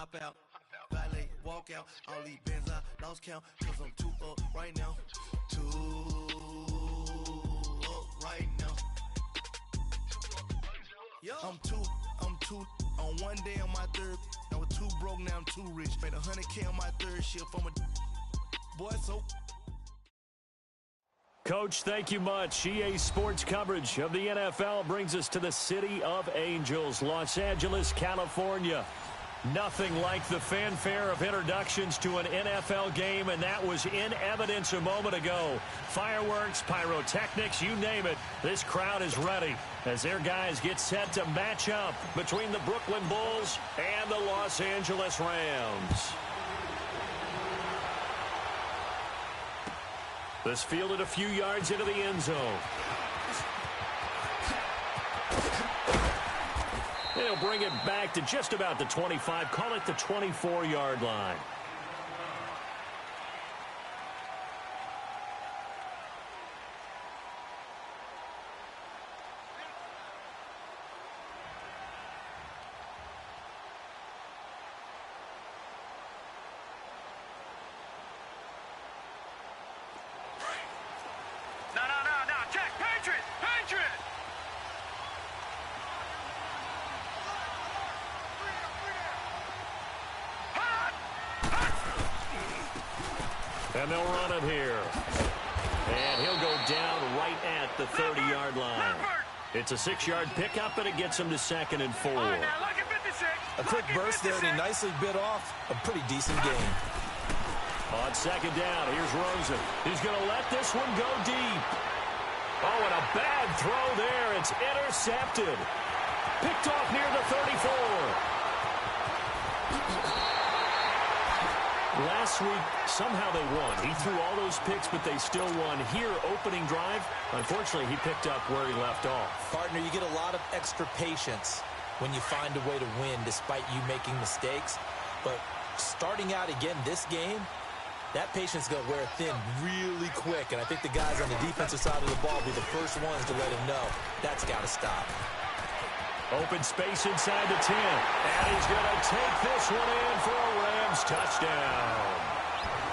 hop out, valet, walk out, all these bands I lost count, cause I'm too up right now, too up right now. I'm too on one day on my third, I was too broke, now I'm too rich, made 100K on my third shift from a boy, so. Coach, thank you much. EA Sports coverage of the NFL brings us to the City of Angels, Los Angeles, California. Nothing like the fanfare of introductions to an NFL game, and that was in evidence a moment ago. Fireworks, pyrotechnics, you name it. This crowd is ready as their guys get set to match up between the Brooklyn Bulls and the Los Angeles Rams. This fielded a few yards into the end zone. And he'll bring it back to just about the 25. Call it the 24-yard line. And they'll run it here. And he'll go down right at the 30-yard line. It's a 6-yard pickup, and it gets him to 2nd and 4. A quick burst there, and he nicely bit off a pretty decent gain. On 2nd down, here's Rosen. He's going to let this one go deep. Oh, and a bad throw there. It's intercepted. Picked off near the 34. Last week, somehow they won. He threw all those picks, but they still won. Here, opening drive, unfortunately, he picked up where he left off. Partner, you get a lot of extra patience when you find a way to win despite you making mistakes. But starting out again this game, that patience is going to wear thin really quick. And I think the guys on the defensive side of the ball will be the first ones to let him know that's got to stop. Open space inside the 10. And he's going to take this one in for a Rams touchdown.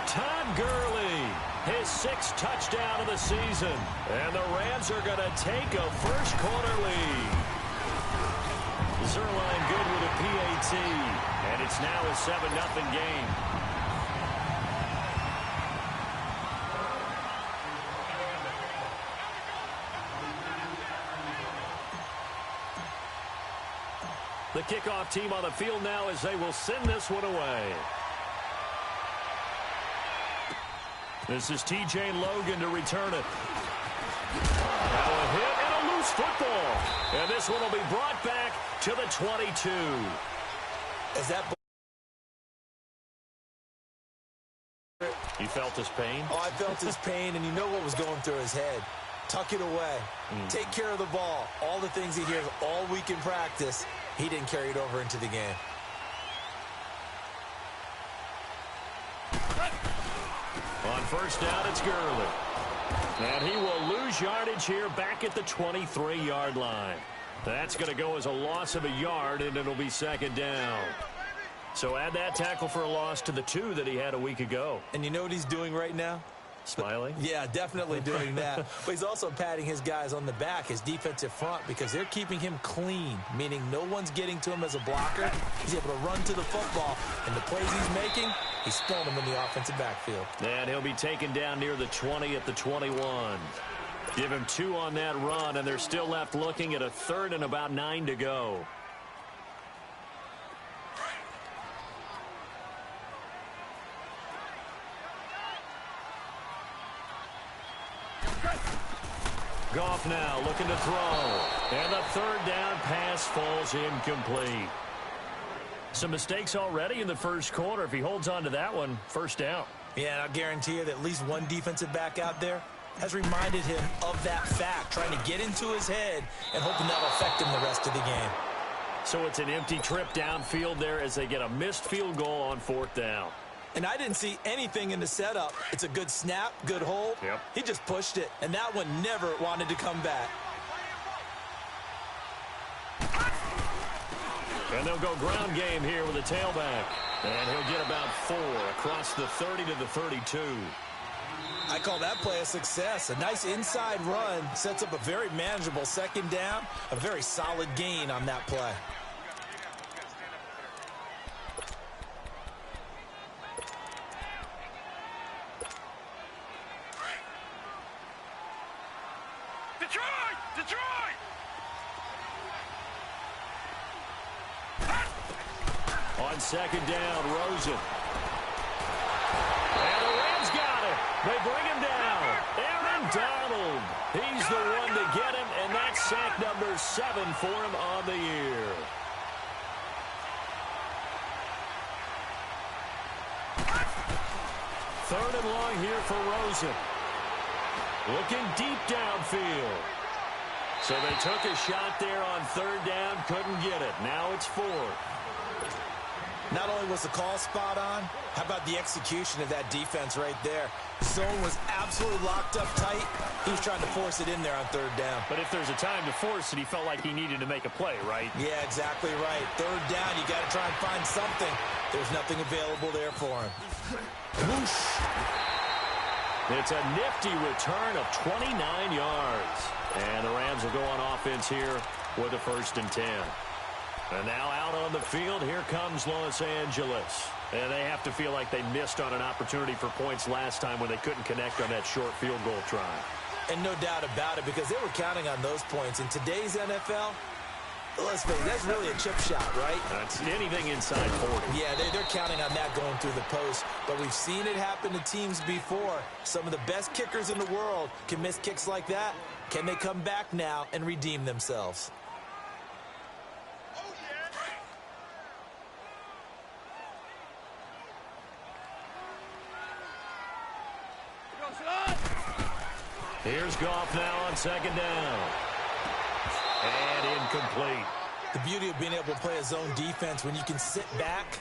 Todd Gurley, his 6th touchdown of the season. And the Rams are going to take a first-quarter lead. Zerline good with a PAT. And it's now a 7-0 game. The kickoff team on the field now as they will send this one away. This is TJ Logan to return it. Now a hit and a loose football. And this one will be brought back to the 22. As that You felt his pain? Oh, I felt his pain, and you know what was going through his head. Tuck it away. Take care of the ball. All the things he hears all week in practice, he didn't carry it over into the game. On first down, it's Gurley. And he will lose yardage here back at the 23-yard line. That's going to go as a loss of a yard, and it'll be 2nd down. So add that tackle for a loss to the 2 that he had a week ago. And you know what he's doing right now? Smiling? Yeah, definitely doing that. But he's also patting his guys on the back, his defensive front, because they're keeping him clean, meaning no one's getting to him as a blocker. He's able to run to the football, and the plays he's making, he's throwing them in the offensive backfield. And he'll be taken down near the 20 at the 21. Give him 2 on that run, and they're still left looking at a 3rd and about 9 to go. Goff now looking to throw. And the 3rd down pass falls incomplete. Some mistakes already in the first quarter. If he holds on to that one, 1st down. Yeah, and I guarantee you that at least one defensive back out there has reminded him of that fact, trying to get into his head and hoping that'll affect him the rest of the game. So it's an empty trip downfield there as they get a missed field goal on 4th down. And I didn't see anything in the setup. It's a good snap, good hold. Yep. He just pushed it, and that one never wanted to come back. And they'll go ground game here with a tailback. And he'll get about 4 across the 30 to the 32. I call that play a success. A nice inside run sets up a very manageable second down. A very solid gain on that play. On second down, Rosen. And the Rams got it. They bring him down. Aaron Donald. He's the one to get him, and that's sack number 7 for him on the year. Third and long here for Rosen. Looking deep downfield. So they took a shot there on third down, couldn't get it. Now it's 4. Not only was the call spot on, how about the execution of that defense right there? Zone was absolutely locked up tight. He was trying to force it in there on third down. But if there's a time to force it, he felt like he needed to make a play, right? Yeah, exactly right. Third down, you got to try and find something. There's nothing available there for him. Whoosh. It's a nifty return of 29 yards. And the Rams will go on offense here with a 1st and 10. And now out on the field, here comes Los Angeles. And they have to feel like they missed on an opportunity for points last time when they couldn't connect on that short field goal try. And no doubt about it, because they were counting on those points. In today's NFL, let's face it, that's really a chip shot, right? That's anything inside 40. Yeah, they're counting on that going through the post. But we've seen it happen to teams before. Some of the best kickers in the world can miss kicks like that. Can they come back now and redeem themselves? Here's Goff now on second down. And incomplete. The beauty of being able to play a zone defense when you can sit back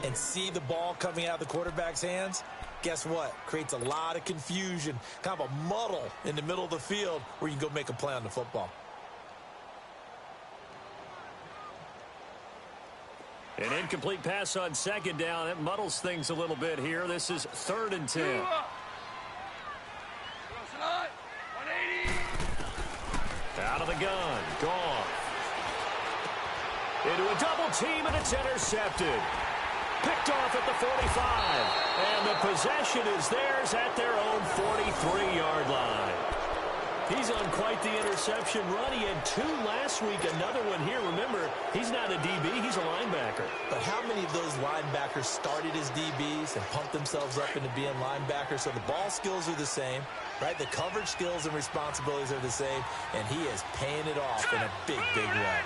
and see the ball coming out of the quarterback's hands, guess what? Creates a lot of confusion, kind of a muddle in the middle of the field where you can go make a play on the football. An incomplete pass on second down. It muddles things a little bit here. This is 3rd and 10. Out of the gun. Goff. Into a double team, and it's intercepted. Picked off at the 45. And the possession is theirs at their own 43-yard line. He's on quite the interception run. He had 2 last week, another one here. Remember, he's not a DB, he's a linebacker. But how many of those linebackers started as DBs and pumped themselves up into being linebackers? So the ball skills are the same, right? The coverage skills and responsibilities are the same, and he is paying it off in a big, big way.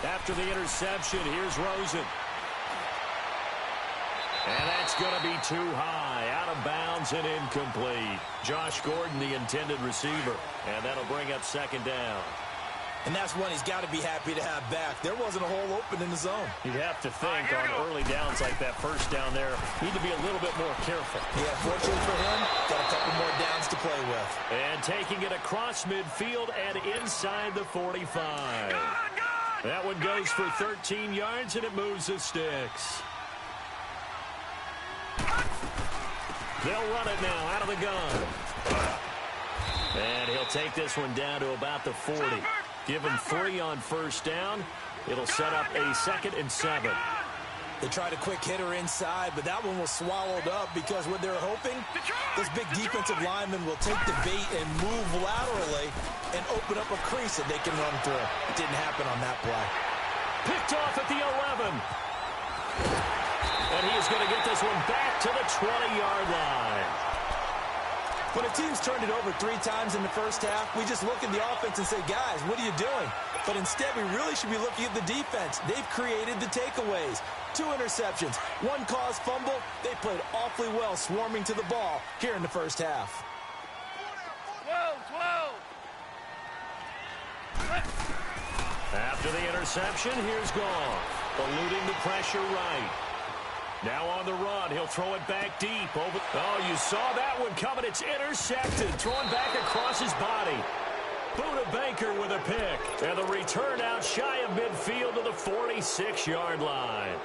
After the interception, here's Rosen. And that's going to be too high, out of bounds and incomplete. Josh Gordon, the intended receiver, and that'll bring up second down. And that's one he's got to be happy to have back. There wasn't a hole open in the zone. You'd have to think on early downs like that first down there, need to be a little bit more careful. Yeah, fortunately for him, got a couple more downs to play with. And taking it across midfield and inside the 45. That one goes for 13 yards, and it moves the sticks. They'll run it now out of the gun. And he'll take this one down to about the 40. Give him 3 on first down. It'll set up a 2nd and 7. They tried a quick hitter inside, but that one was swallowed up because what they're hoping, this big defensive lineman will take the bait and move laterally and open up a crease that they can run through. It didn't happen on that play. Picked off at the 11. And he is going to get this one back to the 20-yard line. When a team's turned it over 3 times in the first half, we just look at the offense and say, guys, what are you doing? But instead, we really should be looking at the defense. They've created the takeaways. 2 interceptions, 1 caused fumble. They played awfully well swarming to the ball here in the first half. 12. After the interception, here's Goff, eluding the pressure right. Now on the run, he'll throw it back deep. Oh, you saw that one coming. It's intercepted, thrown back across his body. Buda Baker with a pick. And the return out shy of midfield to the 46-yard line.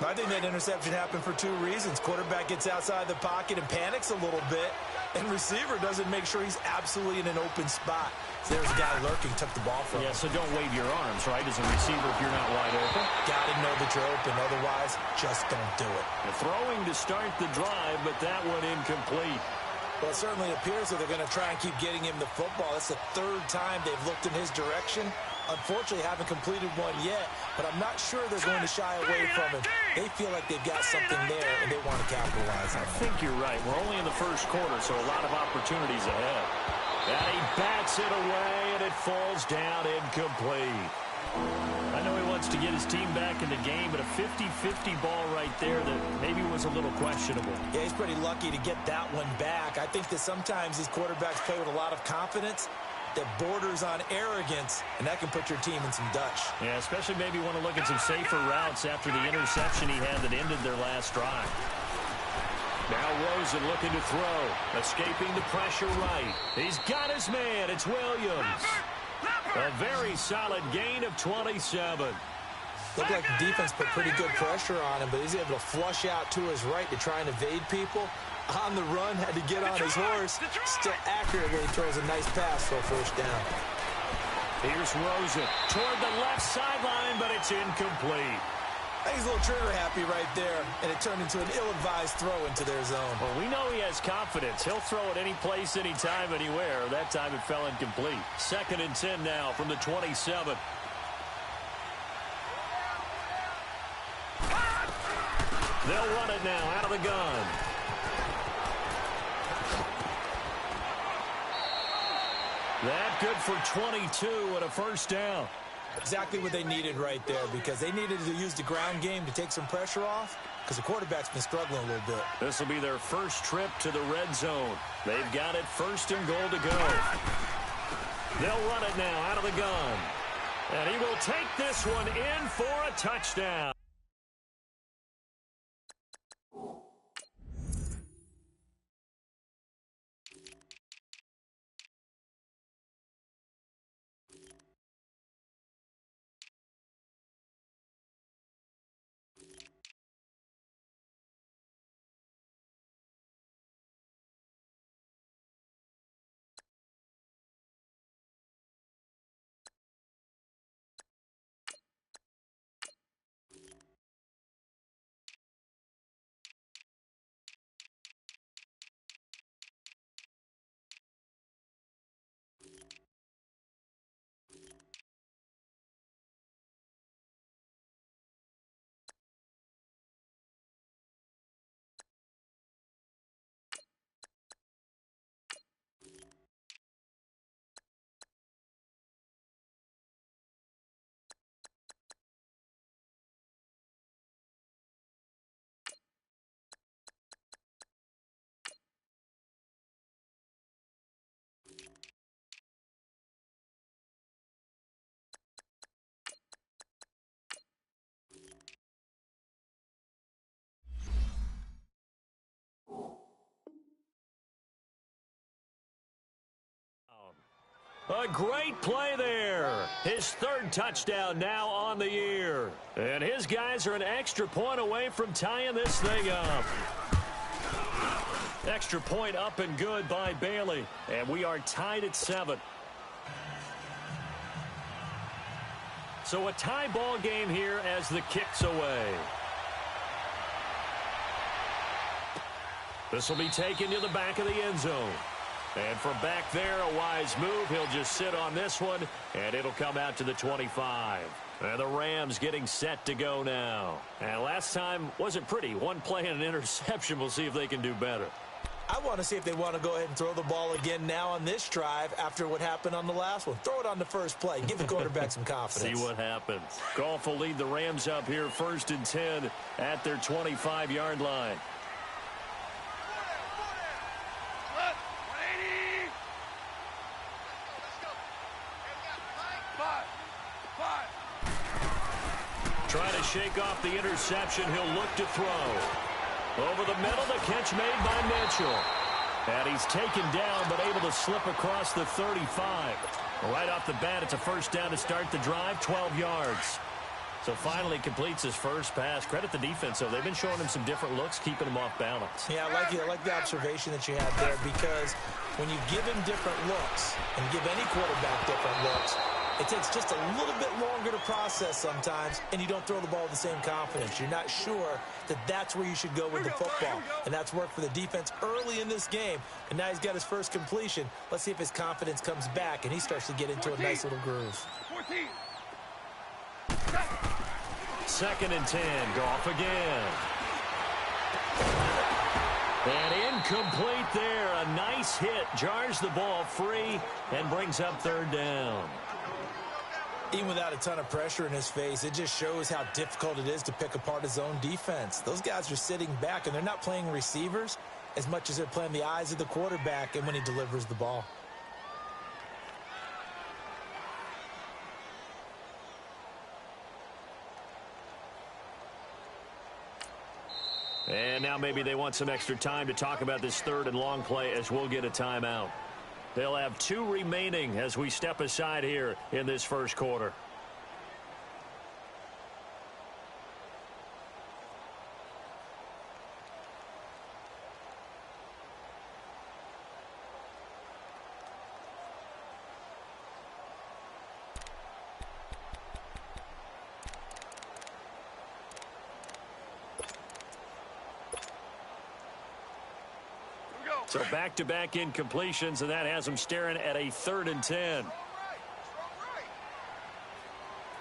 I think that interception happened for two reasons. Quarterback gets outside the pocket and panics a little bit, and receiver doesn't make sure he's absolutely in an open spot. So there's a guy lurking, took the ball from him. Yeah, so don't wave your arms, right, as a receiver if you're not wide open. Got to know that you're open. Otherwise, just don't do it. The throwing to start the drive, but that one incomplete. Well, it certainly appears that they're going to try and keep getting him the football. That's the third time they've looked in his direction. Unfortunately, haven't completed one yet, but I'm not sure they're going to shy away from him. They feel like they've got something there, and they want to capitalize on it. I think you're right. We're only in the first quarter, so a lot of opportunities ahead. And he bats it away, and it falls down incomplete. I know he wants to get his team back in the game, but a 50-50 ball right there that maybe was a little questionable. Yeah, he's pretty lucky to get that one back. I think that sometimes these quarterbacks play with a lot of confidence that borders on arrogance, and that can put your team in some Dutch. Yeah, especially maybe want to look at some safer routes after the interception he had that ended their last drive. Now Rosen looking to throw, escaping the pressure right. He's got his man. It's Williams. A very solid gain of 27. Looked like the defense put pretty good pressure on him, but he's able to flush out to his right to try and evade people. On the run, had to get on his horse. Still accurately throws a nice pass for a first down. Here's Rosen toward the left sideline, but it's incomplete. I think he's a little trigger happy right there, and it turned into an ill-advised throw into their zone. Well, we know he has confidence. He'll throw it any place, anytime, anywhere. That time it fell incomplete. 2nd and 10 now from the 27. They'll run it now out of the gun. That good for 22 and a first down. Exactly what they needed right there, because they needed to use the ground game to take some pressure off, because the quarterback's been struggling a little bit. This will be their first trip to the red zone. They've got it 1st and goal to go. They'll run it now out of the gun. And he will take this one in for a touchdown. A great play there. His 3rd touchdown now on the year. And his guys are an extra point away from tying this thing up. Extra point up and good by Bailey. And we are tied at 7. So a tie ball game here as the kick's away. This will be taken to the back of the end zone. And from back there, a wise move. He'll just sit on this one, and it'll come out to the 25. And the Rams getting set to go now. And last time wasn't pretty. One play and an interception. We'll see if they can do better. I want to see if they want to go ahead and throw the ball again now on this drive after what happened on the last one. Throw it on the first play. Give the quarterback some confidence. See what happens. Goff will lead the Rams up here 1st and 10 at their 25-yard line. Trying to shake off the interception. He'll look to throw. Over the middle, the catch made by Mitchell. And he's taken down, but able to slip across the 35. Right off the bat, it's a first down to start the drive, 12 yards. So finally completes his first pass. Credit the defense, though. They've been showing him some different looks, keeping him off balance. Yeah, I like the observation that you had there, because when you give him different looks and give any quarterback different looks, it takes just a little bit longer to process sometimes, and you don't throw the ball with the same confidence. You're not sure that that's where you should go with the football, and that's worked for the defense early in this game, and now he's got his first completion. Let's see if his confidence comes back, and he starts to get into a nice little groove. 14. 2nd and 10. Goff again. And incomplete there. A nice hit. Jars the ball free and brings up 3rd down. Even without a ton of pressure in his face, it just shows how difficult it is to pick apart his own defense. Those guys are sitting back, and they're not playing receivers as much as they're playing the eyes of the quarterback and when he delivers the ball. And now maybe they want some extra time to talk about this 3rd and long play, as we'll get a timeout. They'll have 2 remaining as we step aside here in this first quarter. So back-to-back incompletions, and that has them staring at a 3rd and 10. Here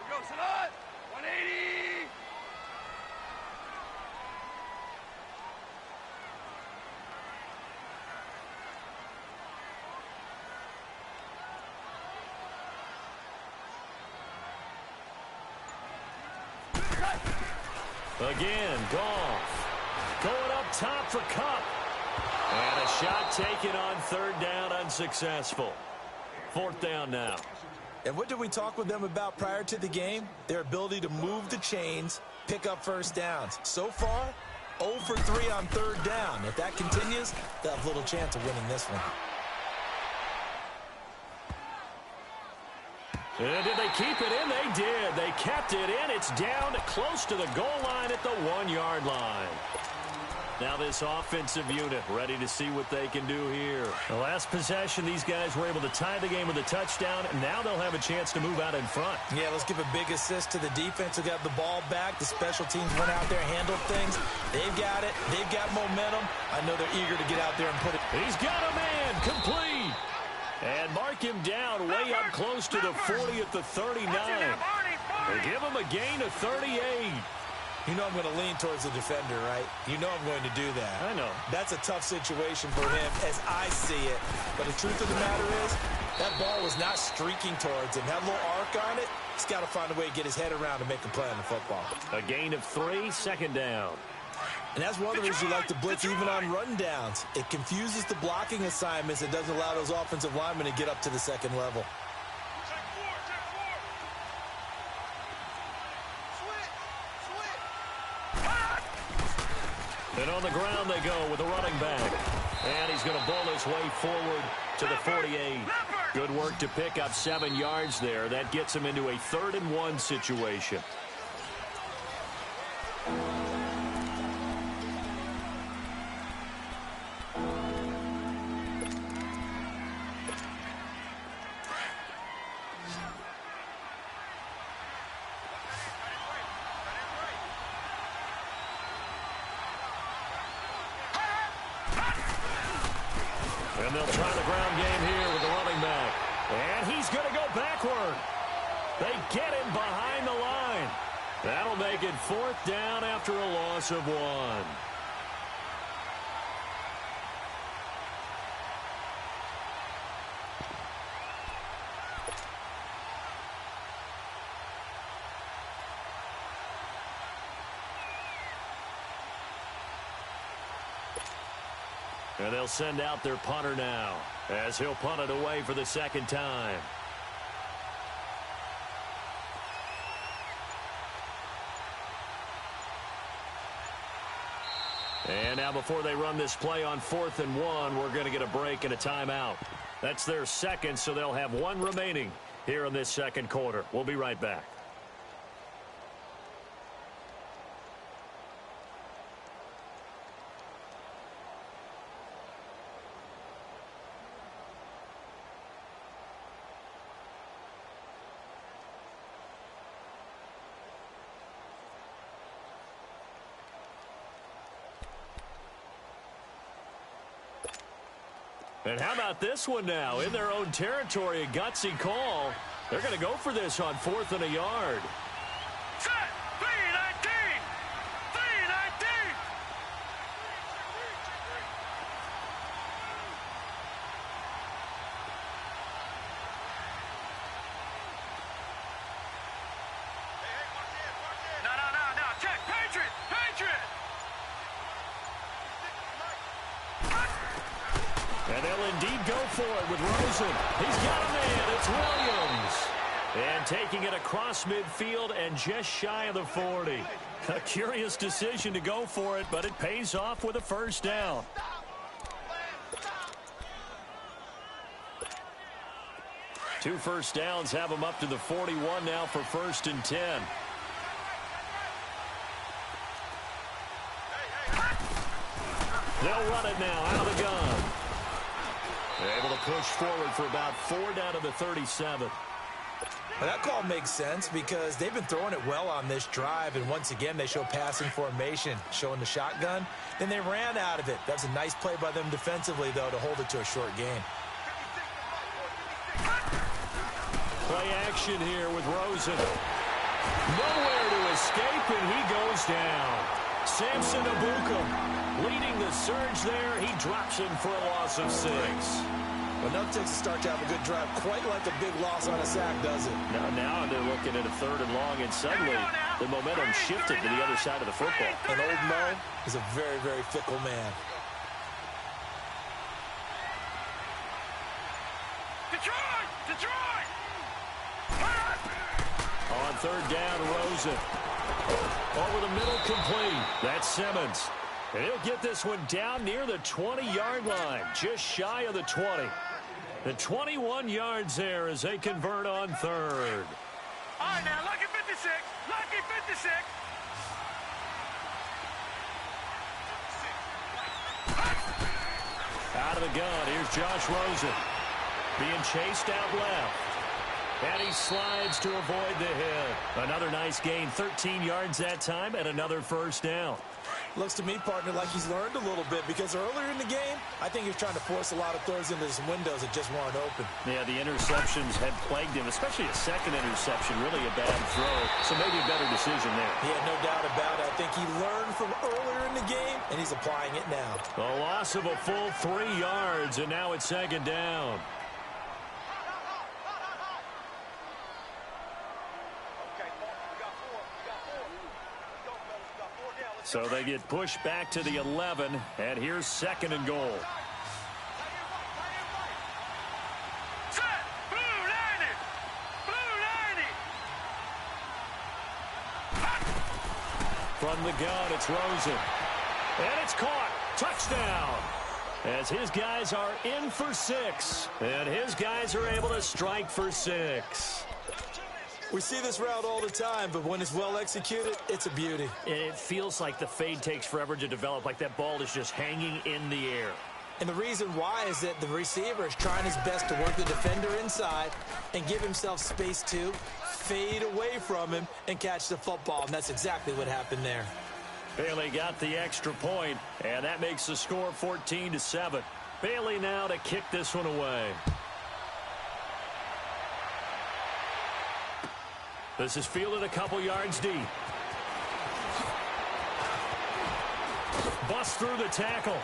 we go, Salah. 180. Again, Goff going up top for Kupp. And a shot taken on 3rd down, unsuccessful. 4th down now. And what did we talk with them about prior to the game? Their ability to move the chains, pick up first downs. So far, 0 for 3 on 3rd down. If that continues, they'll have little chance of winning this one. And did they keep it in? They did. They kept it in. It's down close to the goal line at the 1-yard line. Now this offensive unit ready to see what they can do here. The last possession, these guys were able to tie the game with a touchdown, and now they'll have a chance to move out in front. Yeah, let's give a big assist to the defense who got the ball back. The special teams went out there, handled things. They've got it. They've got momentum. I know they're eager to get out there and put it. He's got a man. Complete. And mark him down way up close to the 40 at the 39. They give him a gain of 38. You know I'm going to lean towards the defender, right? You know I'm going to do that. I know. That's a tough situation for him as I see it. But the truth of the matter is, that ball was not streaking towards him. That little arc on it, he's got to find a way to get his head around and make a play on the football. A gain of 3, 2nd down. And that's one of the reasons you like to blitz even on rundowns. It confuses the blocking assignments. It doesn't allow those offensive linemen to get up to the second level. And on the ground they go with a running back. And he's going to bowl his way forward to the 48. Good work to pick up 7 yards there. That gets him into a 3rd and 1 situation. And they'll try the ground game here with the running back. And he's going to go backward. They get him behind the line. That'll make it 4th down after a loss of 1. And they'll send out their punter now as he'll punt it away for the 2nd time. And now before they run this play on 4th and 1, we're going to get a break and a timeout. That's their second, so they'll have one remaining here in this second quarter. We'll be right back. And how about this one now? In their own territory, a gutsy call. They're going to go for this on 4th and a yard. Set! 3-19! 3-19! No. Check! Patriot! Patriot! And they'll indeed go for it with Rosen. He's got a man. It's Williams. And taking it across midfield and just shy of the 40. A curious decision to go for it, but it pays off with a first down. Two first downs have them up to the 41 now for 1st and 10. They'll run it now out of the gun. They're able to push forward for about 4 down to the 37. Well, that call makes sense because they've been throwing it well on this drive, and once again they show passing formation, showing the shotgun. Then they ran out of it. That's a nice play by them defensively, though, to hold it to a short gain. Play action here with Rosen. Nowhere to escape, and he goes down. Samson Abuka leading the surge there. He drops him for a loss of 6. Enough takes to start to have a good drive, quite like a big loss on a sack, does it? Now they're looking at a 3rd and long, and suddenly the momentum shifted to the other side of the football. And old Mo is a very, very fickle man. Detroit! On 3rd down, Rosen. Over the middle, complete. That's Simmons. And he'll get this one down near the 20-yard line, just shy of the 20. The 21 yards there as they convert on 3rd. All right, now, lucky 56. Lucky 56. Out of the gun, here's Josh Rosen. Being chased out left. And he slides to avoid the hit. Another nice gain, 13 yards that time, and another first down. Looks to me, partner, like he's learned a little bit because earlier in the game, I think he was trying to force a lot of throws into some windows that just weren't open. Yeah, the interceptions had plagued him, especially a second interception, really a bad throw. So maybe a better decision there. Yeah, no doubt about it. I think he learned from earlier in the game, and he's applying it now. A loss of a full 3 yards, and now it's 2nd down. So they get pushed back to the 11, and here's 2nd and goal. Set! Blue 90! Blue 90! From the gun, it's Rosen. And it's caught. Touchdown. As his guys are in for 6. And his guys are able to strike for 6. We see this route all the time, but when it's well executed, it's a beauty. And it feels like the fade takes forever to develop, like that ball is just hanging in the air. And the reason why is that the receiver is trying his best to work the defender inside and give himself space to fade away from him and catch the football, and that's exactly what happened there. Bailey got the extra point, and that makes the score 14-7. Bailey now to kick this one away. This is fielded a couple yards deep. Bust through the tackle.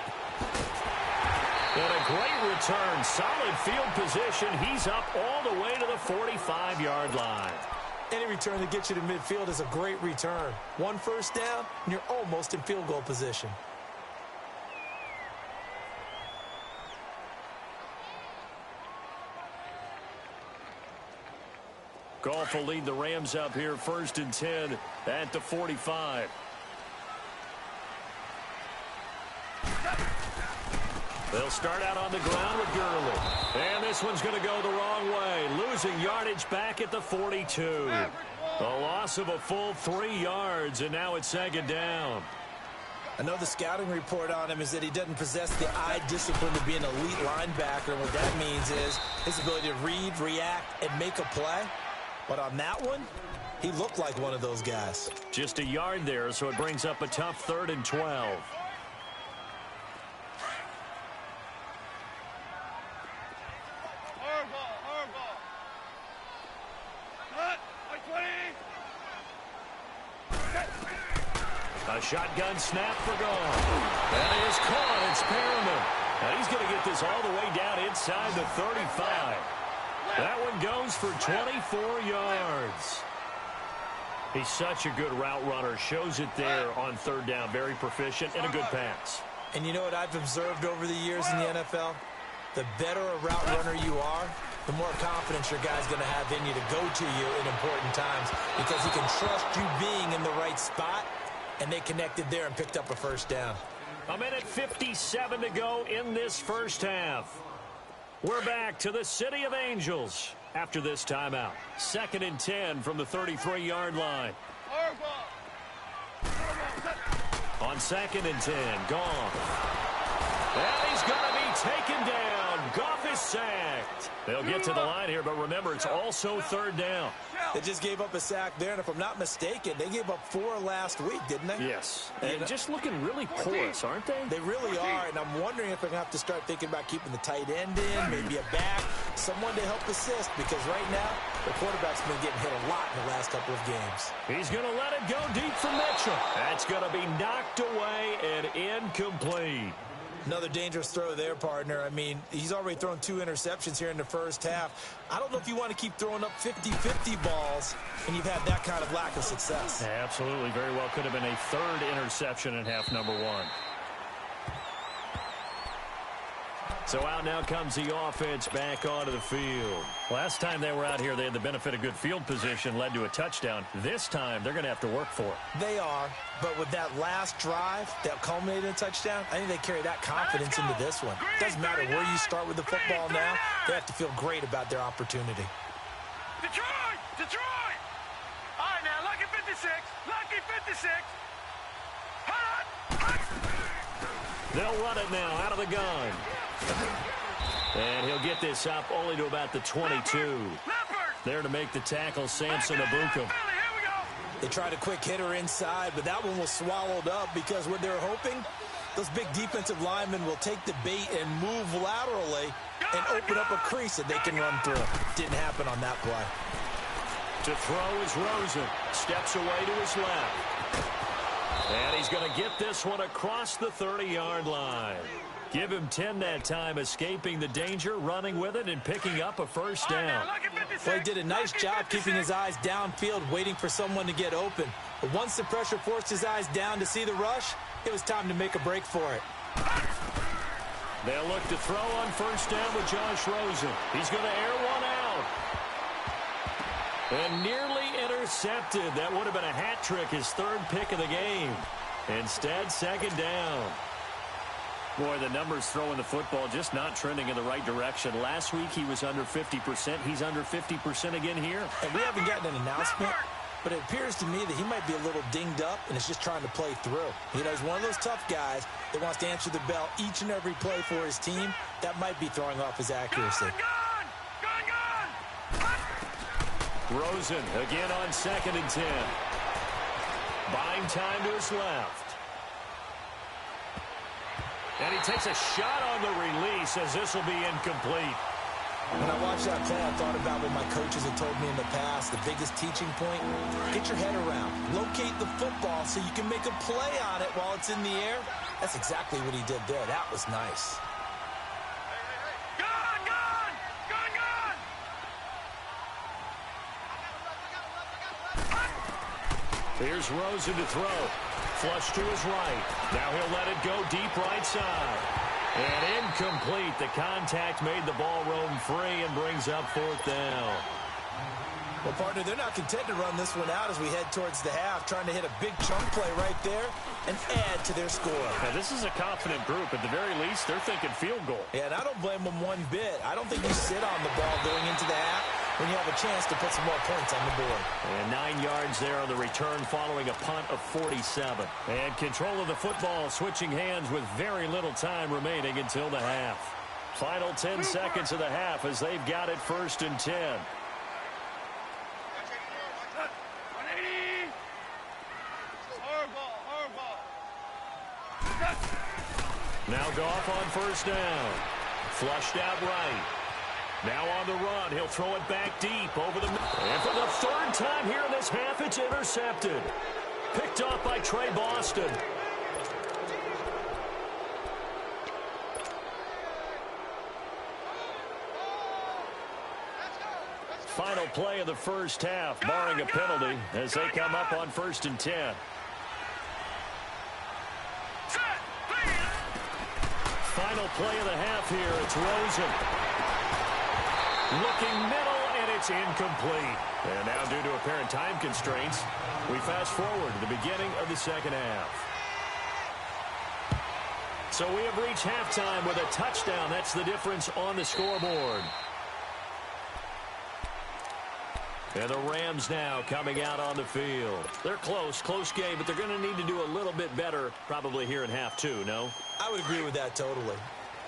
And a great return. Solid field position. He's up all the way to the 45-yard line. Any return that gets you to midfield is a great return. 1 first down, and you're almost in field goal position. Goff will lead the Rams up here 1st and 10 at the 45. They'll start out on the ground with Gurley. And this one's going to go the wrong way. Losing yardage back at the 42. A loss of a full 3 yards, and now it's second down. I know the scouting report on him is that he doesn't possess the eye discipline to be an elite linebacker. What that means is his ability to read, react, and make a play. But on that one, he looked like one of those guys. Just a yard there, so it brings up a tough 3rd and 12. A shotgun snap for goal. That is caught. It's Perriman. Now he's going to get this all the way down inside the 35. That one goes for 24 yards. He's such a good route runner. Shows it there on 3rd down. Very proficient and a good pass. And you know what I've observed over the years in the NFL? The better a route runner you are, the more confidence your guy's going to have in you to go to you in important times because he can trust you being in the right spot. And they connected there and picked up a 1st down. A minute 57 to go in this first half. We're back to the City of Angels after this timeout. 2nd and 10 from the 33-yard line. On 2nd and 10, Goff. And he's going to be taken down. Goff is sacked. They'll get to the line here, but remember, it's also 3rd down. They just gave up a sack there, and if I'm not mistaken, they gave up 4 last week, didn't they? Yes. And just looking really porous, aren't they? They really are, and I'm wondering if they're going to have to start thinking about keeping the tight end in, maybe a back, someone to help assist, because right now, the quarterback's been getting hit a lot in the last couple of games. He's going to let it go deep for Mitchell. That's going to be knocked away and incomplete. Another dangerous throw there, partner. I mean, he's already thrown 2 interceptions here in the first half. I don't know if you want to keep throwing up 50-50 balls and you've had that kind of lack of success. Absolutely. Very well could have been a 3rd interception in half number 1. So out now comes the offense back onto the field. Last time they were out here, they had the benefit of good field position, led to a touchdown. This time, they're going to have to work for it. They are, but with that last drive that culminated in a touchdown, I think they carry that confidence into this one. It doesn't matter where you start with the football now. They have to feel great about their opportunity. Detroit! Detroit! All right, now, lucky 56. Lucky 56. They'll run it now out of the gun. And he'll get this up only to about the 22. There to make the tackle, Samson Abuka. They tried a quick hitter inside, but that one was swallowed up because what they're hoping, those big defensive linemen will take the bait and move laterally and open up a crease that they can run through. Didn't happen on that play. To throw is Rosen. Steps away to his left. And he's going to get this one across the 30-yard line. Give him 10 that time, escaping the danger, running with it, and picking up a 1st down. Well, he did a nice job keeping his eyes downfield, waiting for someone to get open. But once the pressure forced his eyes down to see the rush, it was time to make a break for it. They'll look to throw on 1st down with Josh Rosen. He's going to air one out. And nearly intercepted. That would have been a hat trick, his 3rd pick of the game. Instead, 2nd down. Boy, the numbers throwing the football just not trending in the right direction. Last week, he was under 50%. He's under 50% again here. And we haven't gotten an announcement, but it appears to me that he might be a little dinged up and is just trying to play through. You know, he's one of those tough guys that wants to answer the bell each and every play for his team. That might be throwing off his accuracy. Rosen again on 2nd and 10. Buying time to his left. And he takes a shot on the release as this will be incomplete. When I watched that play, I thought about what my coaches had told me in the past. The biggest teaching point, get your head around. Locate the football so you can make a play on it while it's in the air. That's exactly what he did there. That was nice. Here's Rosen to throw. Flush to his right. Now he'll let it go deep right side. And incomplete. The contact made the ball roam free and brings up 4th down. Well, partner, they're not content to run this one out as we head towards the half, trying to hit a big chunk play right there and add to their score. Now, this is a confident group. At the very least, they're thinking field goal. Yeah, and I don't blame them one bit. I don't think you sit on the ball going into the half when you have a chance to put some more points on the board. And 9 yards there on the return following a punt of 47. And control of the football switching hands with very little time remaining until the half. Final 10 seconds of the half as they've got it 1st and 10. Now Goff on 1st down. Flushed out right. Now on the run. He'll throw it back deep over the middle. And for the 3rd time here in this half, it's intercepted. Picked off by Trey Boston. Final play of the 1st half, barring a penalty, as they come up on 1st and 10. Final play of the half here. It's Rosen. Looking middle, and it's incomplete. And now, due to apparent time constraints, we fast forward to the beginning of the 2nd half. So we have reached halftime with a touchdown. That's the difference on the scoreboard. And the Rams now coming out on the field. They're close game, but they're going to need to do a little bit better probably here in half 2, no? I would agree with that totally.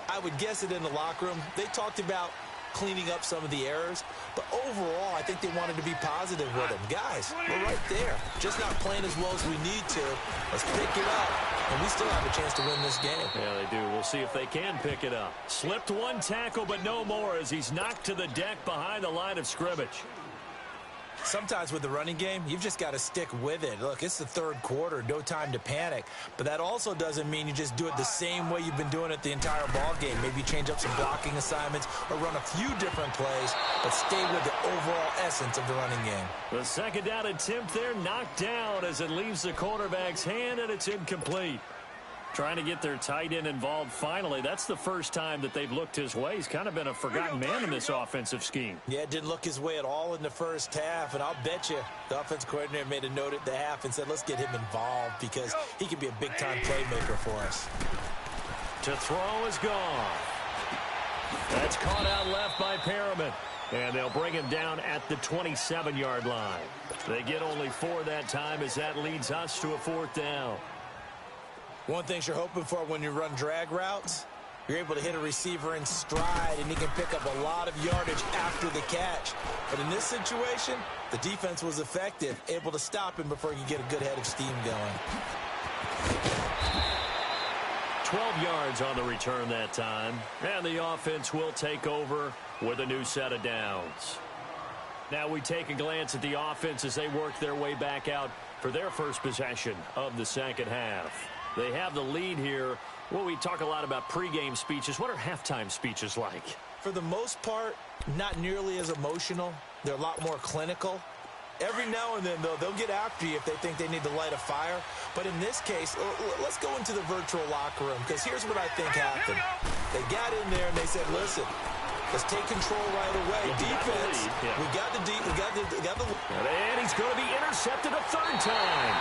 I would guess it in the locker room. They talked about cleaning up some of the errors, but overall, I think they wanted to be positive with them. Guys, we're right there. Just not playing as well as we need to. Let's pick it up, and we still have a chance to win this game. Yeah, they do. We'll see if they can pick it up. Slipped one tackle, but no more as he's knocked to the deck behind the line of scrimmage. Sometimes with the running game, you've just got to stick with it. Look, it's the 3rd quarter, no time to panic. But that also doesn't mean you just do it the same way you've been doing it the entire ball game. Maybe change up some blocking assignments or run a few different plays, but stay with the overall essence of the running game. The 2nd down attempt there knocked down as it leaves the quarterback's hand, and it's incomplete. Trying to get their tight end involved finally. That's the 1st time that they've looked his way. He's kind of been a forgotten man in this offensive scheme. Yeah, it didn't look his way at all in the 1st half, and I'll bet you the offense coordinator made a note at the half and said, let's get him involved because he can be a big-time playmaker for us. To throw is gone. That's caught out left by Perriman. And they'll bring him down at the 27-yard line. They get only 4 that time as that leads us to a 4th down. One thing you're hoping for when you run drag routes, you're able to hit a receiver in stride, and he can pick up a lot of yardage after the catch. But in this situation, the defense was effective, able to stop him before he could get a good head of steam going. 12 yards on the return that time, and the offense will take over with a new set of downs. Now we take a glance at the offense as they work their way back out for their first possession of the 2nd half. They have the lead here. Well, we talk a lot about pregame speeches. What are halftime speeches like? For the most part, not nearly as emotional. They're a lot more clinical. Every now and then, though, they'll get after you if they think they need to light a fire. But in this case, let's go into the virtual locker room, because here's what I think happened. They got in there and they said, listen, let's take control right away. Defense, we got the deep, we got the. And he's going to be intercepted a 3rd time.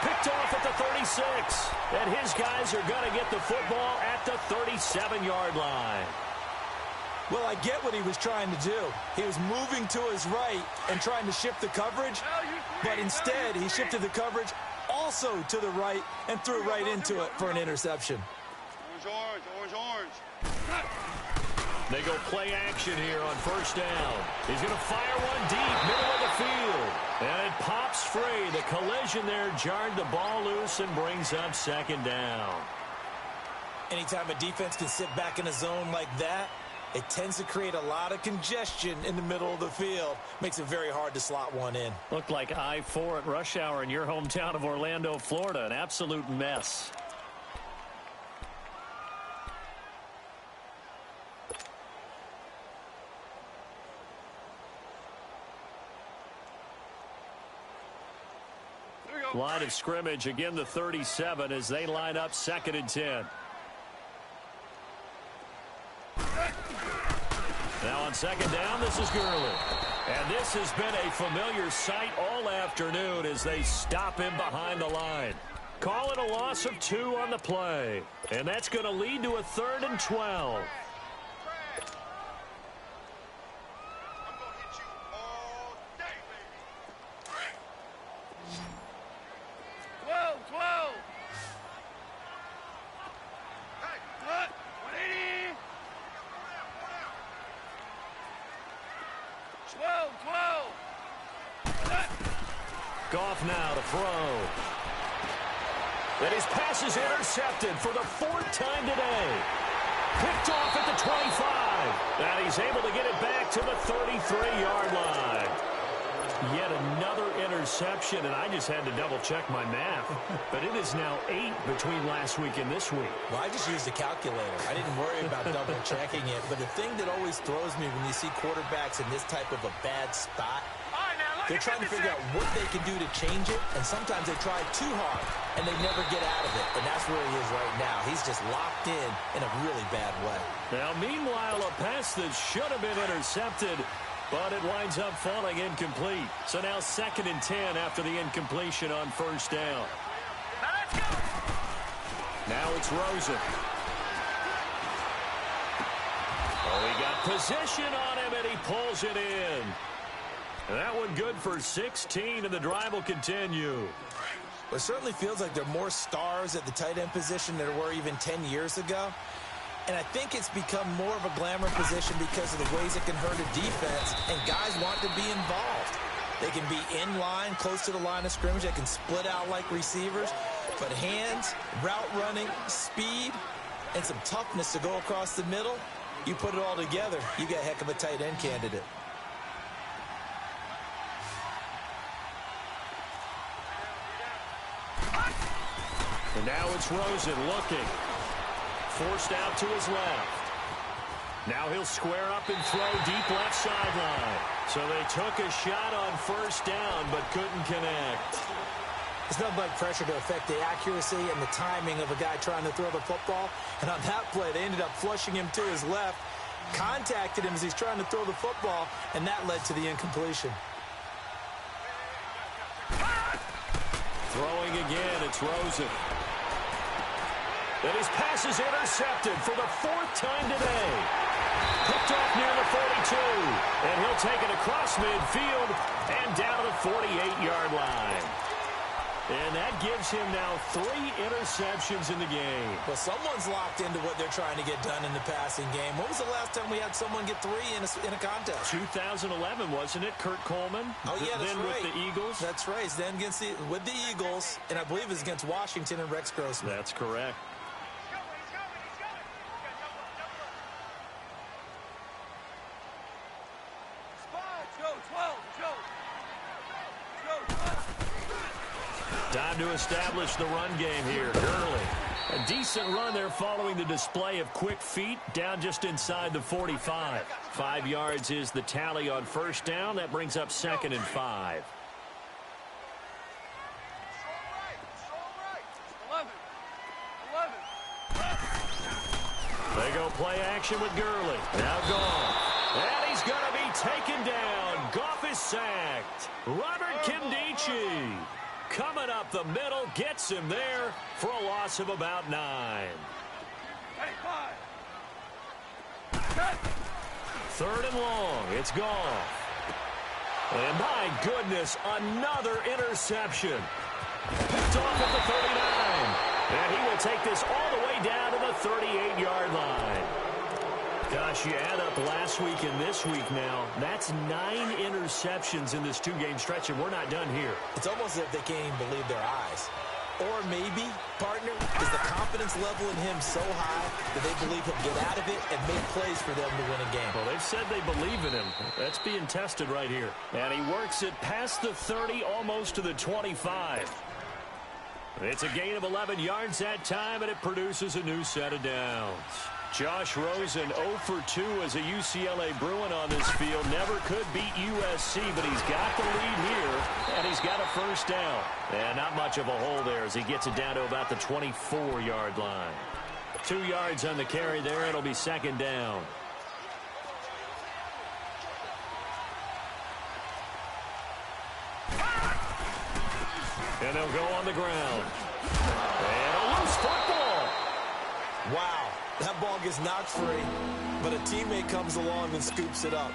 Picked off at the 36. And his guys are going to get the football at the 37-yard line. Well, I get what he was trying to do. He was moving to his right and trying to shift the coverage, but instead he shifted the coverage also to the right and threw right into it for an interception. Orange. They go play action here on 1st down. He's going to fire one deep, middle of the field. And it pops free. The collision there jarred the ball loose and brings up 2nd down. Anytime a defense can sit back in a zone like that, it tends to create a lot of congestion in the middle of the field. Makes it very hard to slot one in. Looked like I-4 at rush hour in your hometown of Orlando, Florida. An absolute mess. Line of scrimmage, again the 37 as they line up 2nd and 10. Now on second down, this is Gurley. And this has been a familiar sight all afternoon as they stop him behind the line. Call it a loss of 2 on the play. And that's going to lead to a 3rd and 12. 12. Goff now to throw. And his pass is intercepted for the 4th time today. Picked off at the 25. And he's able to get it back to the 33-yard line. Yet another interception, and I just had to double-check my math. But it is now 8 between last week and this week. Well, I just used a calculator. I didn't worry about double-checking it. But the thing that always throws me when you see quarterbacks in this type of a bad spot, they're trying to figure out what they can do to change it, and sometimes they try too hard, and they never get out of it. And that's where he is right now. He's just locked in a really bad way. Now, meanwhile, a pass that should have been intercepted, but it winds up falling incomplete. So now 2nd and 10 after the incompletion on 1st down. Now let's go. Now it's Rosen. Oh, he got position on him, and he pulls it in. And that one good for 16, and the drive will continue. It certainly feels like there are more stars at the tight end position than there were even 10 years ago. And I think it's become more of a glamour position because of the ways it can hurt a defense, and guys want to be involved. They can be in line, close to the line of scrimmage. They can split out like receivers. But hands, route running, speed, and some toughness to go across the middle, you put it all together, you got a heck of a tight end candidate. And now it's Rosen looking. Forced out to his left. Now he'll square up and throw deep left sideline. So they took a shot on 1st down but couldn't connect. It's nothing like pressure to affect the accuracy and the timing of a guy trying to throw the football. And on that play, they ended up flushing him to his left, contacted him as he's trying to throw the football, and that led to the incompletion. Throwing again, it's Rosen. And his pass is intercepted for the 4th time today. Picked off near the 42. And he'll take it across midfield and down to the 48-yard line. And that gives him now 3 interceptions in the game. Well, someone's locked into what they're trying to get done in the passing game. When was the last time we had someone get 3 in a contest? 2011, wasn't it? Kurt Coleman? Oh, yeah, that's then right. with the Eagles? That's right. Then with the Eagles, and I believe it's against Washington and Rex Grossman. That's correct. Time to establish the run game here. Gurley. A decent run there following the display of quick feet down just inside the 45. 5 yards is the tally on 1st down. That brings up 2nd and 5. 11. They go play action with Gurley. Now Goff. And he's going to be taken down. Goff is sacked. Robert Kimdichie coming up the middle, gets him there for a loss of about 9. 3rd and long. It's Goff. And my goodness, another interception. Picked off at the 39. And he will take this all the way down to the 38-yard line. Gosh, you add up last week and this week now, that's 9 interceptions in this 2-game stretch, and we're not done here. It's almost as if they can't even believe their eyes. Or maybe, partner, is the confidence level in him so high that they believe he'll get out of it and make plays for them to win a game. Well, they've said they believe in him. That's being tested right here. And he works it past the 30, almost to the 25. It's a gain of 11 yards that time, and it produces a new set of downs. Josh Rosen 0 for 2 as a UCLA Bruin on this field. Never could beat USC, but he's got the lead here, and he's got a 1st down. And not much of a hole there as he gets it down to about the 24-yard line. 2 yards on the carry there. It'll be 2nd down. And they'll go on the ground. And a loose football. Wow, that ball gets knocked free, but a teammate comes along and scoops it up.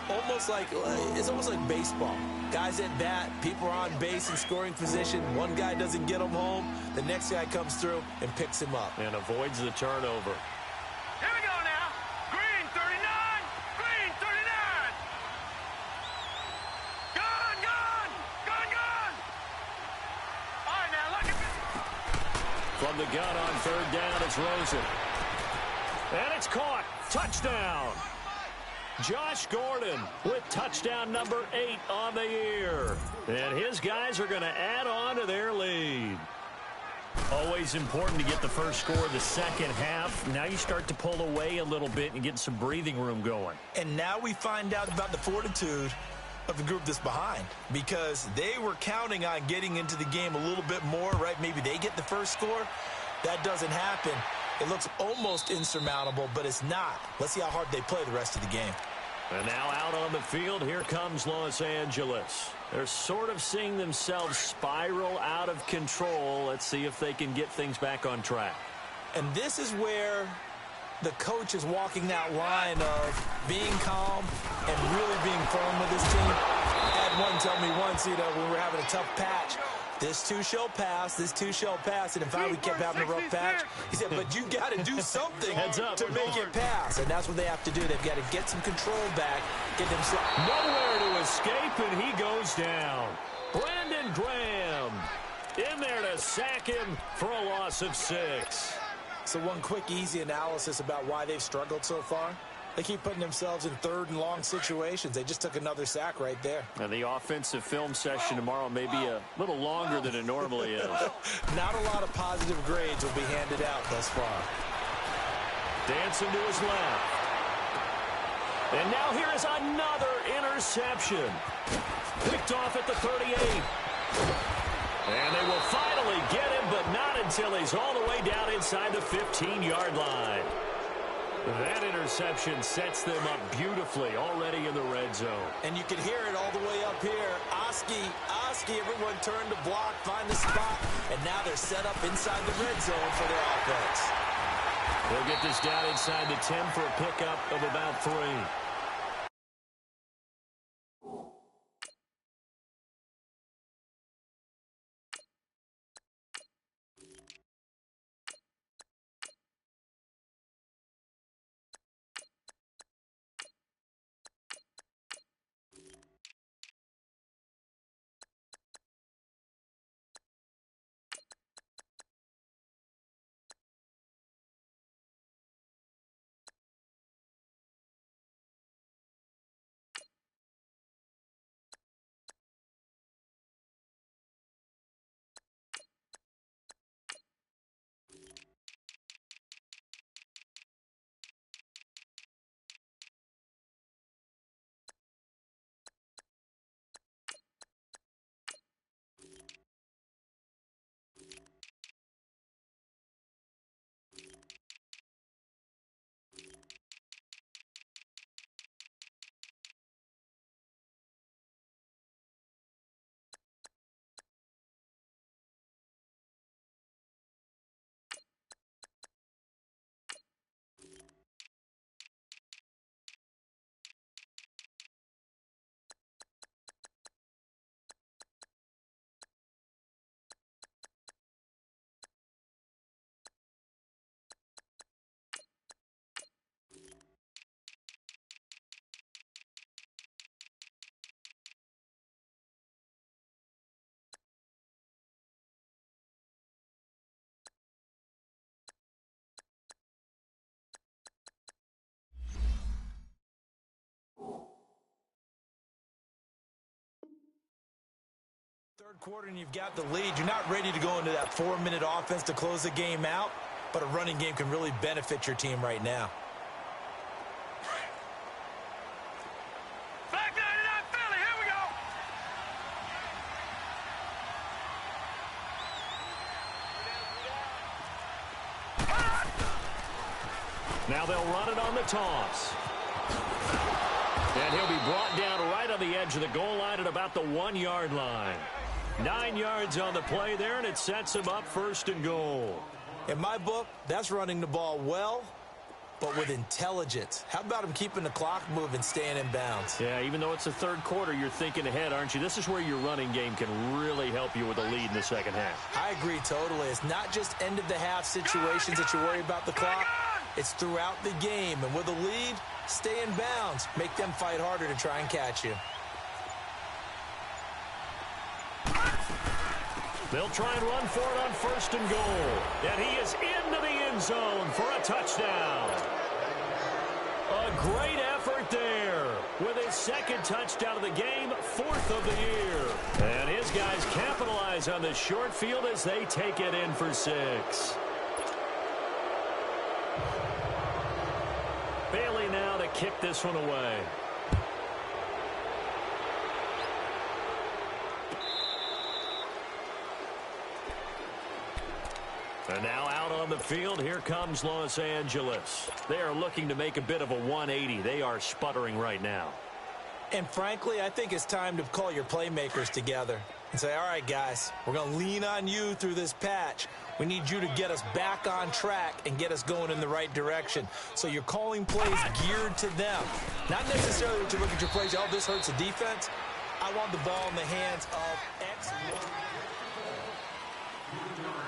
It's almost like baseball. Guys at bat, people are on base in scoring position. One guy doesn't get him home. The next guy comes through and picks him up. And avoids the turnover. Here we go now. Green 39. Green 39. Gun, gun. Gun, gun. All right, now, look at this. From the gun on third down, it's Rosen. And it's caught. Touchdown. Josh Gordon with touchdown number 8 on the year. And his guys are going to add on to their lead. Always important to get the first score of the second half. Now you start to pull away a little bit and get some breathing room going. And now we find out about the fortitude of the group that's behind, because they were counting on getting into the game a little bit more, right? Maybe they get the first score. That doesn't happen. It looks almost insurmountable, but it's not. Let's see how hard they play the rest of the game. And now out on the field, here comes Los Angeles. They're sort of seeing themselves spiral out of control. Let's see if they can get things back on track. And this is where the coach is walking that line of being calm and really being firm with his team. I had one tell me once, when we were having a tough patch, this too shall pass, this too shall pass. And in fact, we kept having a rough patch. He said, but you got to do something to make it pass. And that's what they have to do. They've got to get some control back, get themselves nowhere to escape, and he goes down. Brandon Graham in there to sack him for a loss of 6. So one quick, easy analysis about why they've struggled so far. They keep putting themselves in third and long situations. They just took another sack right there. And the offensive film session tomorrow may be a little longer than it normally is. Not a lot of positive grades will be handed out thus far. Dancing to his left. And now here is another interception. Picked off at the 38. And they will finally get him, but not until he's all the way down inside the 15-yard line. That interception sets them up beautifully already in the red zone. And you can hear it all the way up here. Oski, everyone turned to block, find the spot, and now they're set up inside the red zone for their offense. They'll get this down inside the 10 for a pickup of about 3. Third quarter and you've got the lead. You're not ready to go into that 4-minute offense to close the game out, but a running game can really benefit your team right now. Back 99 Philly, here we go. Now they'll run it on the toss. And he'll be brought down right on the edge of the goal line at about the 1-yard line. 9 yards on the play there, and it sets him up 1st and goal. In my book, that's running the ball well, but with intelligence. How about him keeping the clock moving, staying in bounds? Yeah, even though it's the 3rd quarter, you're thinking ahead, aren't you? This is where your running game can really help you with a lead in the 2nd half. I agree totally. It's not just end-of-the-half situations that you worry about the clock. It's throughout the game. And with a lead, stay in bounds. Make them fight harder to try and catch you. They'll try and run for it on 1st and goal. And he is into the end zone for a touchdown. A great effort there with his 2nd touchdown of the game, 4th of the year. And his guys capitalize on the short field as they take it in for 6. Bailey now to kick this one away. And now out on the field, here comes Los Angeles. They are looking to make a bit of a 180. They are sputtering right now. And frankly, I think it's time to call your playmakers together and say, all right, guys, we're going to lean on you through this patch. We need you to get us back on track and get us going in the right direction. So you're calling plays geared to them. Not necessarily that you look at your plays, oh, this hurts the defense. I want the ball in the hands of X.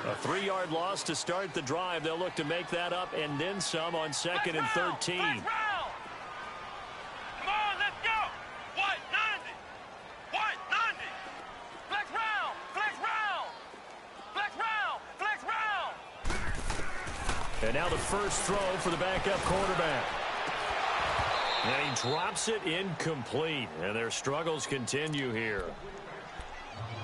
A 3-yard loss to start the drive. They'll look to make that up and then some on 2nd and 13. Come on, let's go. White 90. White 90. Flex round. Flex round. Flex round. Flex round. And now the first throw for the backup quarterback. And he drops it incomplete. And their struggles continue here.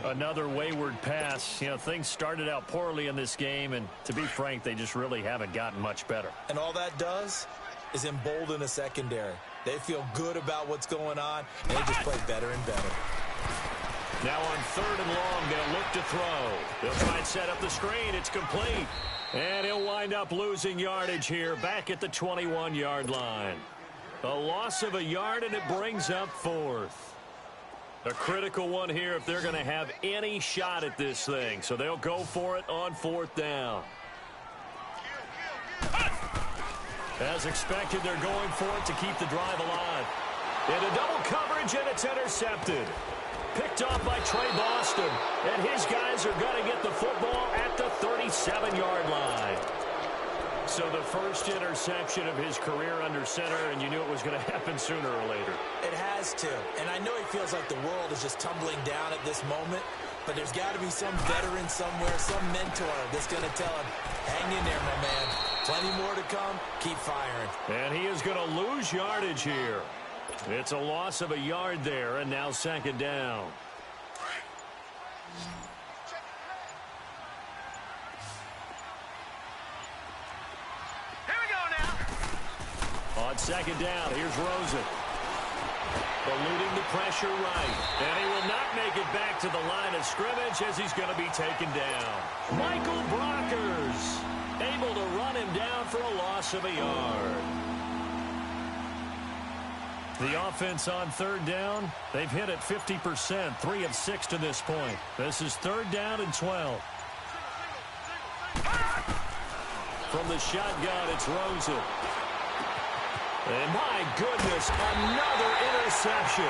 Another wayward pass. You know, things started out poorly in this game, and to be frank, they just really haven't gotten much better. And all that does is embolden a secondary. They feel good about what's going on, and they just play better and better. Now on 3rd and long, they'll look to throw. They'll try and set up the screen. It's complete. And he'll wind up losing yardage here back at the 21-yard line. A loss of a yard, and it brings up 4th. A critical one here if they're going to have any shot at this thing. So they'll go for it on 4th down. As expected, they're going for it to keep the drive alive. Into double coverage, and it's intercepted. Picked off by Trey Boston. And his guys are going to get the football at the 37-yard line. So the first interception of his career under center, and you knew it was going to happen sooner or later. It has to. And I know he feels like the world is just tumbling down at this moment, but there's got to be some veteran somewhere, some mentor that's going to tell him, hang in there, my man. Plenty more to come. Keep firing. And he is going to lose yardage here. It's a loss of a yard there, and now 2nd down. On 2nd down, here's Rosen. Eluding the pressure right. And he will not make it back to the line of scrimmage as he's going to be taken down. Michael Brockers able to run him down for a loss of a yard. The offense on 3rd down, they've hit it 50%, 3 of 6 to this point. This is 3rd down and 12. From the shotgun, it's Rosen. And my goodness, another interception.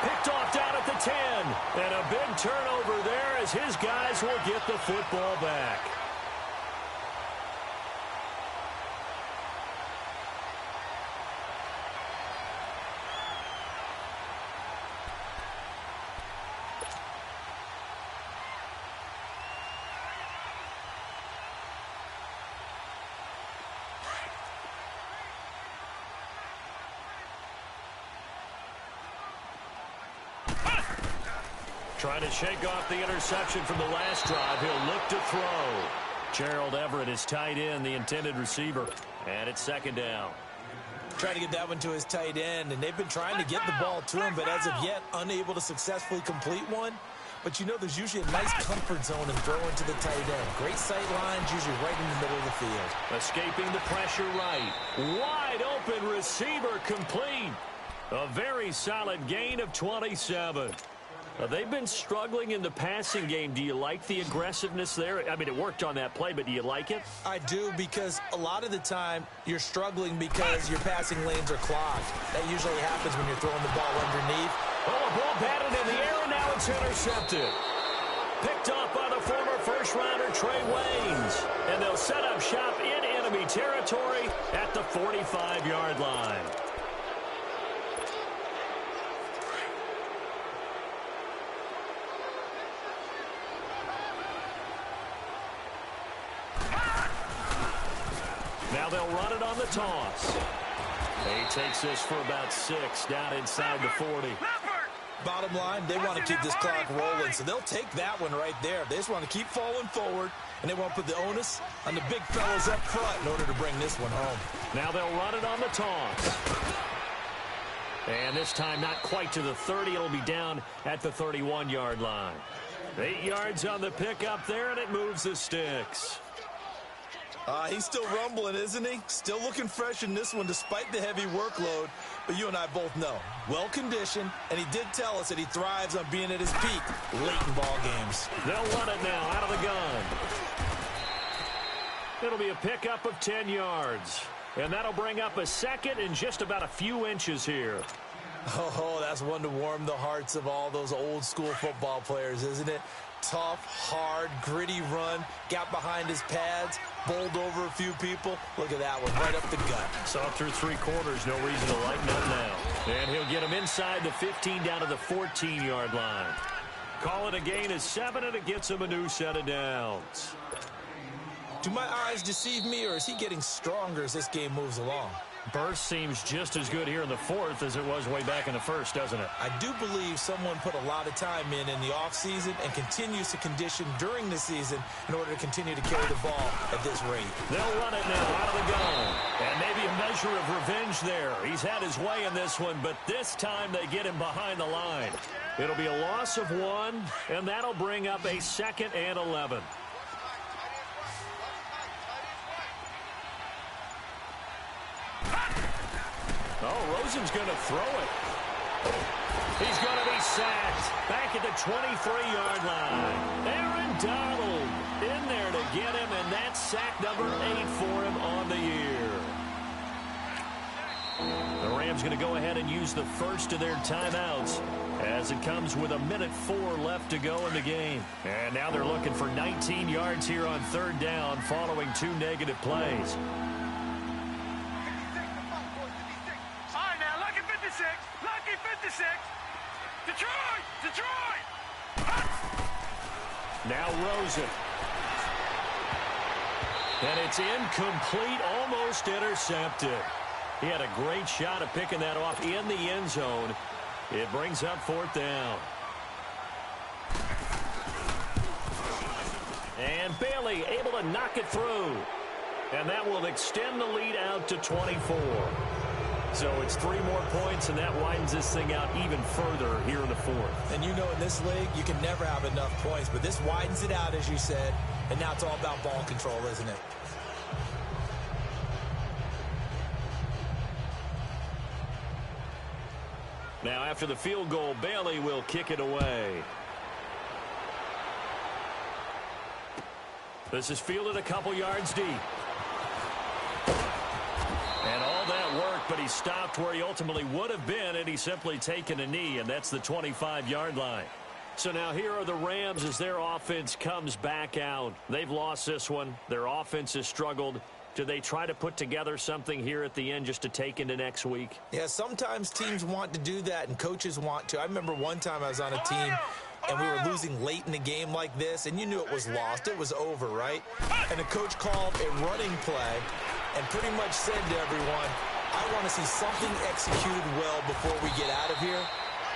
Picked off down at the 10. And a big turnover there as his guys will get the football back. Trying to shake off the interception from the last drive. He'll look to throw. Gerald Everett is tight end, the intended receiver. And it's 2nd down. Trying to get that one to his tight end, and they've been trying to get the ball to him, but as of yet, unable to successfully complete one. But you know there's usually a nice comfort zone in throwing to the tight end. Great sight lines, usually right in the middle of the field. Escaping the pressure right. Wide open receiver complete. A very solid gain of 27. They've been struggling in the passing game. Do you like the aggressiveness there? I mean, it worked on that play, but do you like it? I do, because a lot of the time you're struggling because your passing lanes are clogged. That usually happens when you're throwing the ball underneath. Oh, a ball batted in the air, and now it's intercepted. Picked off by the former first-rounder Trey Waynes. And they'll set up shop in enemy territory at the 45-yard line. Now they'll run it on the toss. He takes this for about 6 down inside the 40. Bottom line, they want to keep this clock rolling, so they'll take that one right there. They just want to keep falling forward, and they want to put the onus on the big fellas up front in order to bring this one home. Now they'll run it on the toss. And this time not quite to the 30. It'll be down at the 31-yard line. 8 yards on the pickup there, and it moves the sticks. He's still rumbling, isn't he? Still looking fresh in this one despite the heavy workload. But you and I both know, well-conditioned, and he did tell us that he thrives on being at his peak late in ball games. They'll run it now out of the gun. It'll be a pickup of 10 yards. And that'll bring up a second in just about a few inches here. Oh, that's one to warm the hearts of all those old-school football players, isn't it? Tough, hard, gritty run, got behind his pads, bowled over a few people. Look at that one, right up the gut. Saw through 3 quarters, no reason to lighten up now. And he'll get him inside the 15 down to the 14-yard line. Call it a gain of 7, and it gets him a new set of downs. Do my eyes deceive me, or is he getting stronger as this game moves along? Burst seems just as good here in the 4th as it was way back in the 1st, doesn't it? I do believe someone put a lot of time in the offseason and continues to condition during the season in order to continue to carry the ball at this rate. They'll run it now out of the gun. And maybe a measure of revenge there. He's had his way in this one, but this time they get him behind the line. It'll be a loss of 1, and that'll bring up a 2nd and 11. Oh, Rosen's going to throw it. He's going to be sacked back at the 23-yard line. Aaron Donald in there to get him, and that's sack number 8 for him on the year. The Rams going to go ahead and use the first of their timeouts as it comes with 1:04 left to go in the game. And now they're looking for 19 yards here on 3rd down following 2 negative plays. Lucky 56. Detroit! Detroit! Now Rosen. And it's incomplete, almost intercepted. He had a great shot at picking that off in the end zone. It brings up 4th down. And Bailey able to knock it through. And that will extend the lead out to 24. So it's 3 more points, and that widens this thing out even further here in the 4th. And you know, in this league, you can never have enough points, but this widens it out, as you said, and now it's all about ball control, isn't it? Now, after the field goal, Bailey will kick it away. This is fielded a couple yards deep. And all that work, but he stopped where he ultimately would have been, and he's simply taken a knee, and that's the 25-yard line. So now here are the Rams as their offense comes back out. They've lost this one. Their offense has struggled. Do they try to put together something here at the end just to take into next week? Yeah, sometimes teams want to do that, and coaches want to. I remember one time I was on a team, and we were losing late in a game like this, and you knew it was lost. It was over, right? And the coach called a running play and pretty much said to everyone, I want to see something executed well before we get out of here.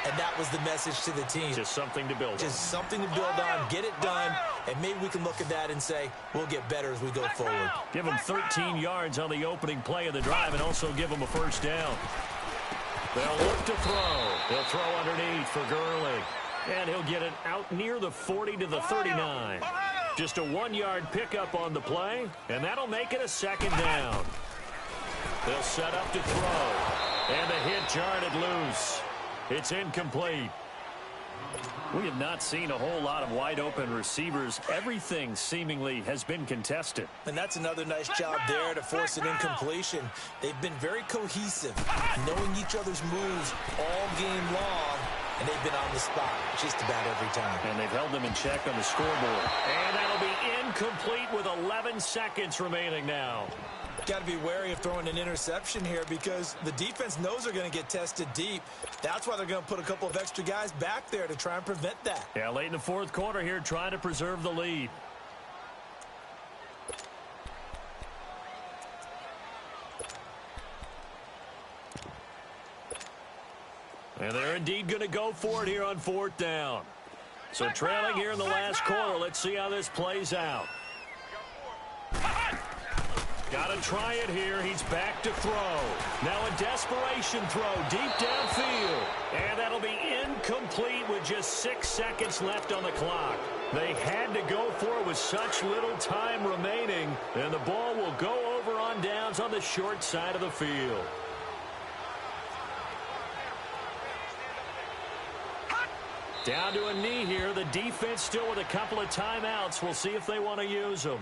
And that was the message to the team. Just something to build on. Just something to build on, get it done, and maybe we can look at that and say, we'll get better as we go forward. Give him 13 yards on the opening play of the drive and also give him a 1st down. They'll look to throw. They'll throw underneath for Gurley. And he'll get it out near the 40 to the 39. Just a 1-yard pickup on the play, and that'll make it a 2nd down. They'll set up to throw. And the hit jarred it loose. It's incomplete. We have not seen a whole lot of wide-open receivers. Everything seemingly has been contested. And that's another nice job there to force an incompletion. They've been very cohesive, knowing each other's moves all game long, and they've been on the spot just about every time. And they've held them in check on the scoreboard. And that'll be incomplete with 11 seconds remaining now. Got to be wary of throwing an interception here because the defense knows they're going to get tested deep. That's why they're going to put a couple of extra guys back there to try and prevent that. Yeah, late in the fourth quarter here, trying to preserve the lead. And they're indeed going to go for it here on fourth down. So trailing here in the last quarter. Let's see how this plays out. Got to try it here. He's back to throw. Now a desperation throw deep downfield. And that'll be incomplete with just 6 seconds left on the clock. They had to go for it with such little time remaining. And the ball will go over on downs on the short side of the field. Down to a knee here. The defense still with a couple of timeouts. We'll see if they want to use them.